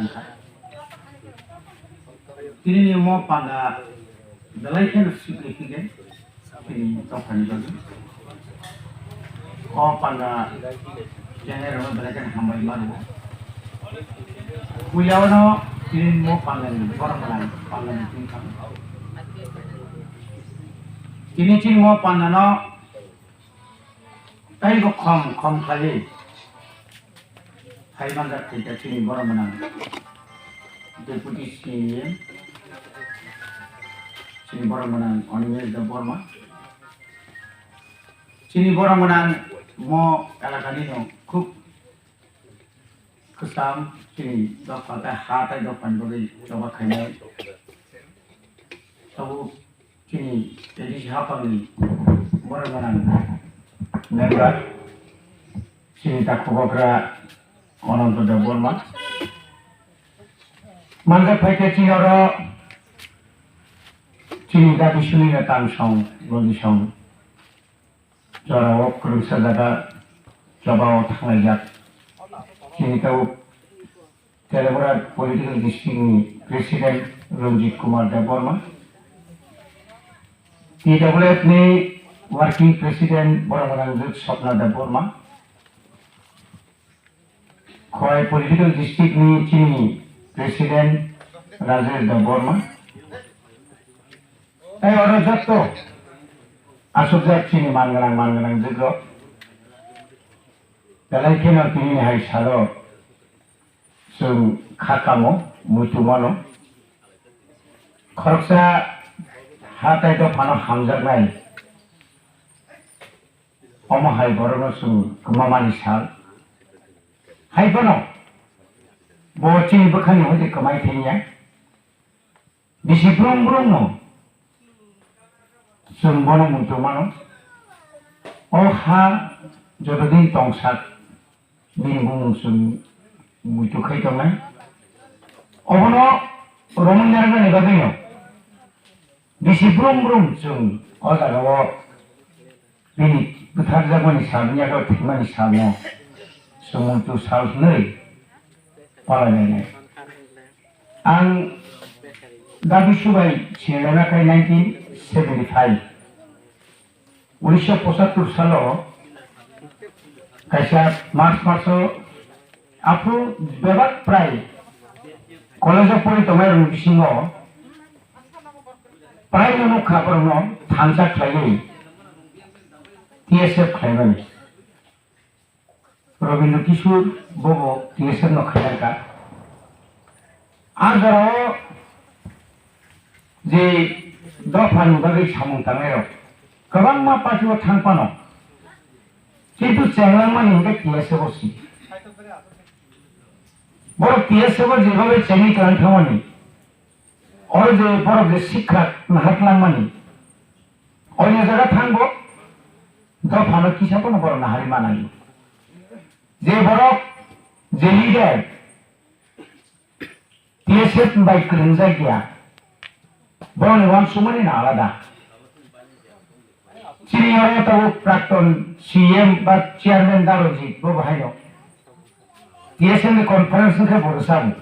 angka. Ini mau pada dalaikan signifikan ini topan itu. Oh pada jangan orang dalaikan hambai baru. Kuyawano ini mau pada orang lain pada tingkat. Ini cing mau pada no, tapi kok kom kali. Hai bandar kita sini orang menang. Deputi sini orang menang. Onimel the Burma. Sini orang menang. Mau kali no, kuk kesam sini. Dapat hati dapat beri coba kaya. Tahu sini jadi siapa ni orang menang. Member sini tak kubra orang tu dah Burma. Mangga pakai Cina ro, Cina dah disuni datang song, lagi song. Cara wak kerja jaga, coba otak ngajak. Cina tahu, Telebrat political district Presiden Ranjit Kumar dah Burma. TWF ni working President orang Sopna dah Burma. Koi political district ni Cina. Presiden Rajesh dah Burma. Orang jatuh asal jat sini mangalang juga. Dalam kena tini hai salo, sung khakamo mutumano. Khoroksa hatai to pano hamzak nai. Oma hai borono sung kumamani sal. Hai pano. Bocil bukan yang itu kemai tinggi, bisi belum no, sumbono muncul mana, oh ha, jodoh di tongsat, bingung sum muncul kai tomai, oh no, roman jalan ni bagainya, bisi belum sum, oh tak tahu, ini Bwthar Jakmano sabnya atau Jakmano sabnya, sum muncul sal sendiri. Palanya. Ang Biswa Cherwi kai 1975. 1975 salo kaisa March aku bebat prai college pori tomai bisingo prai no khabar no thansa khlai TSF khlaibani Rabindra bobo TSF no khailaka Azaro je dofan bagi samung tangero kabang ma patiwa thangpano kintu chenglang mani ke TSF bosi boro TSF যেভাবে চেনি কান্থামনি और যে বড় যে শিক্ষা নাহাতলাং মানি অন্য জায়গা থাকবো দফানো কিসাপন বড় নাহারি মানাই যে বড় যে লিডার TSF বাই ক্লিনজাই গিয়া বড় নিবান সুমনি না আলাদা সিনিয়র তো প্রাক্তন CM বা চেয়ারম্যান দারোজি বো ভাইনো TSF এর কনফারেন্স কে বড় সামু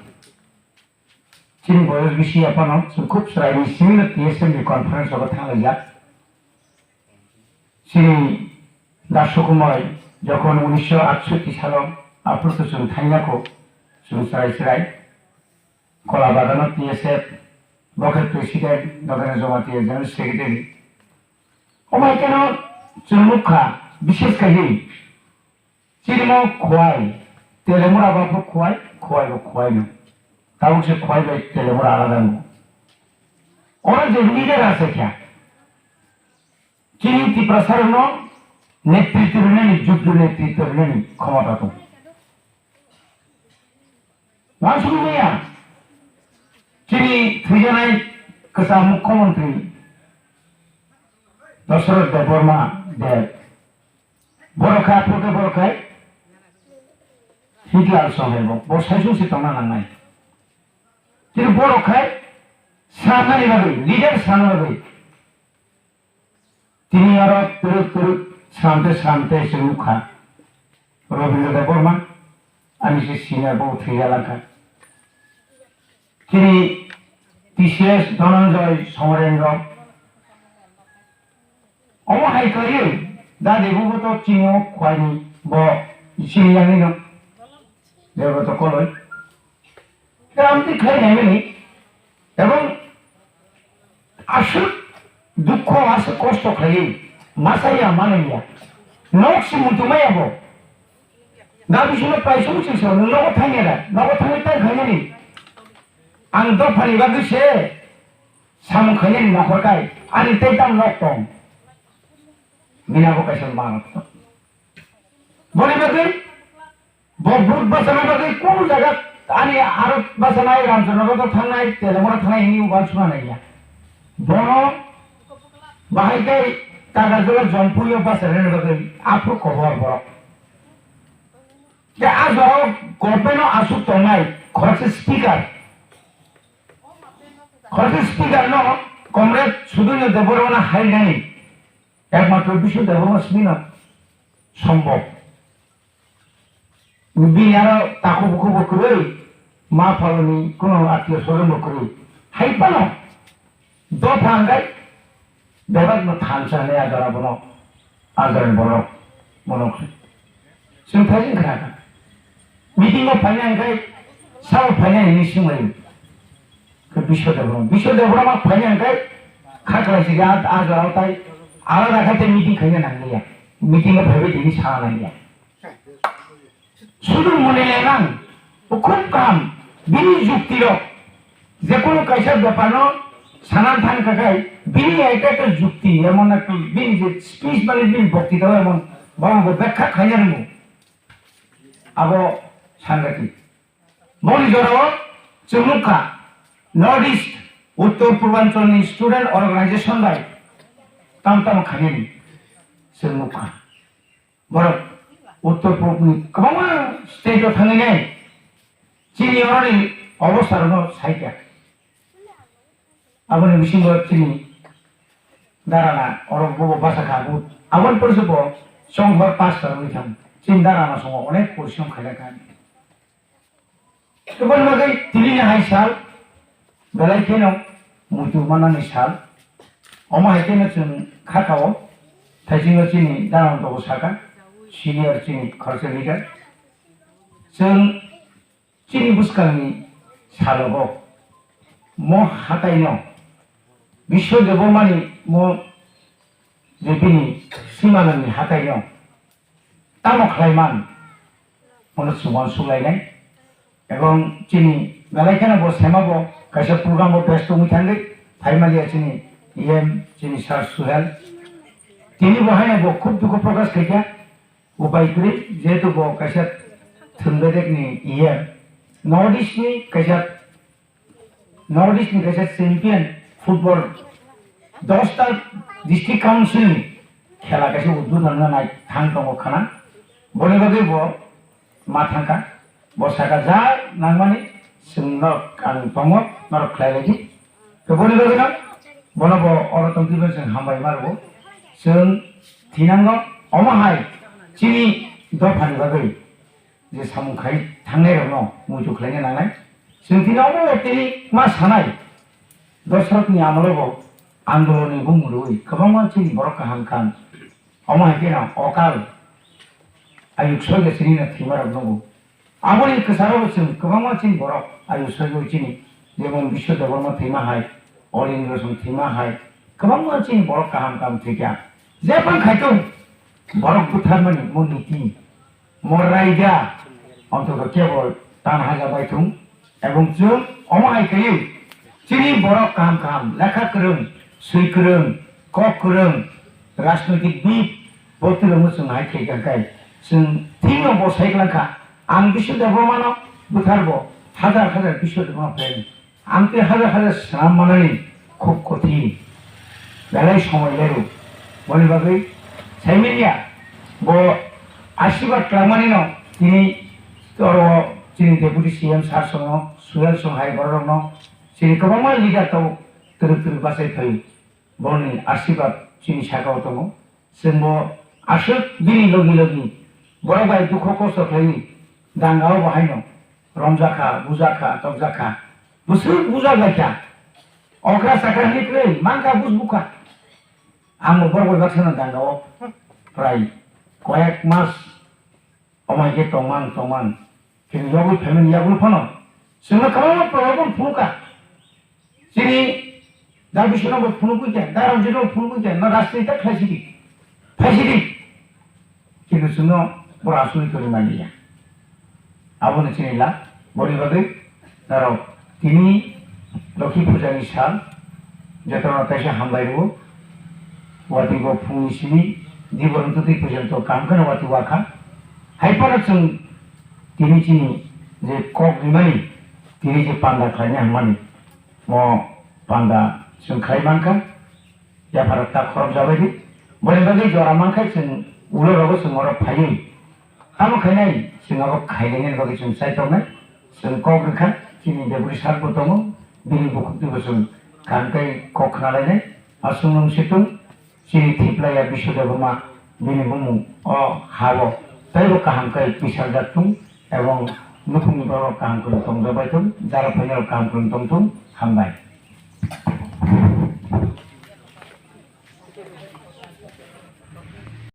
চিনি বয়স বেশি আপন খুব সরাই সিমিল TSF এর কনফারেন্স হবে থাকলে চিনি দাসকুমার যখন 1968 সালে আপ্রত সুন থাইনাকো সুন সরাই কলা বাগানো TSF বকের প্রেসিডেন্ট নগর জমাতি জেনারেল সেক্রেটারি ওমাই কেন চুমুখা বিশেষ কাহি চিনিমো খোয়াই তেলেমুরা বাপু খোয়াই না তাও সে খোয়াই বাই তেলেমুরা আলাদা না ওরা যে লিডার আছে খ্যা চিনি প্রসারণ নেতৃত্ব নেই যুদ্ধ নেতৃত্ব নেই ক্ষমতা তো মানুষ ভাইয়া চিনি থুইজানাই কেসা মুখ্যমন্ত্রী দশরথ দেববর্মা দেব বড়খায় প্রকে বড়খায় হিটলার সঙ্গে বসাই সুসি তংনা নাংনাই কিন্তু বড়খায় সানানি ভাবে লিডার সানানি তিনি আরো তুরুত শান্তে এসে মুখা রবীন্দ্র দেববর্মা আমি সে সিনার বউ থুইয়া লাখা তিনি টিসিএস ধনঞ্জয় সমরেন্দ্র অমহাই করিও दा देवगत चिनो खवानी ब सिनियानि न देवगत कलय रामति खाय नायनि एवं आसु दुख आसु कष्ट खाय मासाया मानैया नक्सि मुतुमायाबो दा बिसोर प्राइसो सिसो नगो थाङेरा नगो थाङै ताय खायनि आं द फालिबा गोसे साम खायनि नखरखाय आनि ताय दाम लकटं मीनाको कैसे मानत बोले बगे बहुत बसना बगे कौन जगह आने आरोप बसना है रामचंद्र तो थाना है तेलंगाना थाना ही नहीं उगाल सुना नहीं है दोनों बाहर के ताकतवर जौनपुरी बस रहने बगे आपको कवर बड़ा क्या आज वो गवर्नमेंट आसु तोमाई खर्च स्पीकर नो कॉमरेड सुधीर देवबर्मन हाई नहीं एकमात्र विश्व देवबर्मन सम्भव बिहार ताको बुको बकरै मा फालनि कोनो आत्मीय स्वजन बकरै हाइपानो दो फांगाय बेबाद न थानसाने आजारा बनो आजारन बनो बनो सिंथाजिन खाना मीटिंग में फाइनांस साव फाइनांस निसिमै के विश्व देवबर्मन फाइनांस खाखलासि आजाराव ताय आलादा खाते मीटिंग खायनो नांलिया मीटिंग में भाबे दिनि साना नांलिया শুধু মনে নেন খুব কাম বিনি যুক্তির যে কোনো কাইসার ব্যাপার সানান থান কাকাই বিনি একটা যুক্তি এমন একটা বিনি যে স্পিচ মানে বিনি বক্তৃতা এমন বাবা ব্যাখ্যা খাইয়া নেব আবো সাংঘাতিক বলি জড় চমুকা নর্থ ইস্ট উত্তর পূর্বাঞ্চলনি স্টুডেন্ট অর্গানাইজেশন বাই তাম তাম খাইনি চমুকা বড় उत्तर पूर्व गोबां स्टेटआव थांनानै चिनि अरनि अबस्थानो साइका आबोनि बिसिंग चिनि दाराना अरब बब बासाखा आबोन परसब संघर पास करबै थां चिन दाराना संग अनेक परिश्रम खालायखा गोबां बागै दिल्लीनि हाइ साल बेलायखेनो मुतुमानानि साल अमाहायखेनो जों खाखाव थाइजिंग चिनि दाराना दब साका सीनियर चीनी खर्च लीडर जों चीनी बुस्कांनि सालगो मो हातायनो विश्व देवबर्मनि मो जेपिनि सीमानि हातायनो तामो खालायमान मन सुमान सुलायनाय एवं चीनी बेलायखाना बो सेमाबो कायसा प्रोग्राम बो बेस्ट मी थांगै फाइमालिया चीनी एम चीनी सार सुहेल तिनि बहायना बो खूब दुख प्रकाश खायखा उपाय करी जेहेतु वो कैसे थंबेदेक ने ये नॉर्थ ईस्ट में कैसे चैंपियन फुटबॉल 10 डिस्ट्रिक्ट काउंसिल खेला कैसे उद्बोधन नाय थांग दङ खाना बोले बगे वो मा थांका बसाका जा नांगमानि जोंनो आं दङ नर खलायलायदि तो बोले बगे ना बनबो अरतंतिबो जों हामबाय मारबो जों थिनांगो अमाहाय चीनी दफानि बागै जे सामुखाय थांनाय रनो मुजु खालायनो नांनाय जों दिनावबो तिनि मा सानाय दशरथनि आमलाव आन्दोलननि बुंमुरुय गोबां मानसिनि बर' काहामखान अमाहायकेना अकाल आयुक सयगसिनि थिमाराव दङ आबोनि गोसाराव जों गोबां मानसिनि बर' आयुक सयगसिनि जेमन विश्व देवबर्मन थैमाहाय अलिंद्र सं थैमाहाय गोबां मानसिनि बर' काहामखान थैया जेबां खायथौ बwthar मनी मो नीति मो रायजा अंतत केवल तान हाजा बायथुं एवं जों अमाहाय कयो चिनि बर' काम लेखा गोरों सै गोरों क गोरों राजनैतिक बिद बतुलमो जों हाय थैगाखाय जों थिनो बसायग्लांखा आं विश्व देवबर्मन Bwthar बो हाजार विश्व देवबर्मन फ्रेंड आंते हाजार साम मानानि खूब कठिन बेलाय समय लेरु बनि बागै साइमेलिया वो आशीर्वाद क्लामानी नो तिनी तोरो चिनी डेपुटी सीएम सार संग सुहेल संहाय बरन चिनी गोबां लीडार तो तुरु बासाय थै बनि आशीर्वाद चिनी सागाव दङ जोंबो आसु बिनि लगी बरबाय दुख खस्थ थै दांगाव बाहायनो रमजाखा बुजाखा तगजाखा Busuk buza gacha. Okra sakra nikle mangka bus buka. Amo borgo baksana dangao. Prai koyak mas omai ke toman. Kini yogu family yagu phono. Sima kama problem fuka. Sini dabi shuna bo phunu kuja. Daram jino phunu kuja. Na rastri tak khasidi. Kini suno borasuri kori maniya. Abone sini la bori bagai. Naro tini Loki Pujani Sal, Jatana Tasha Hambayu, what you go Punishini, Divan to the Pujanto Kankan, what you waka, Hyperson Tinichini, the cock money, Tiniji Panda Kanya money, more Panda Sunkai Manka, Yaparata Korobzavadi, whatever they are among cats and Ulovos and more of Payim. Amakanai, Singapore Kainin and Vocation Saitoman, Sun Kogan, Kini the Bush Harpotomo. Bini buku tu bersum kankai kok nalai asung situ sini tipla ya bisu Laibuma bini bumu hawo tapi kahangkai pisah datung ewang nukung baro kahangkun tong jabai tu jara penyal kahangkun tong hambai.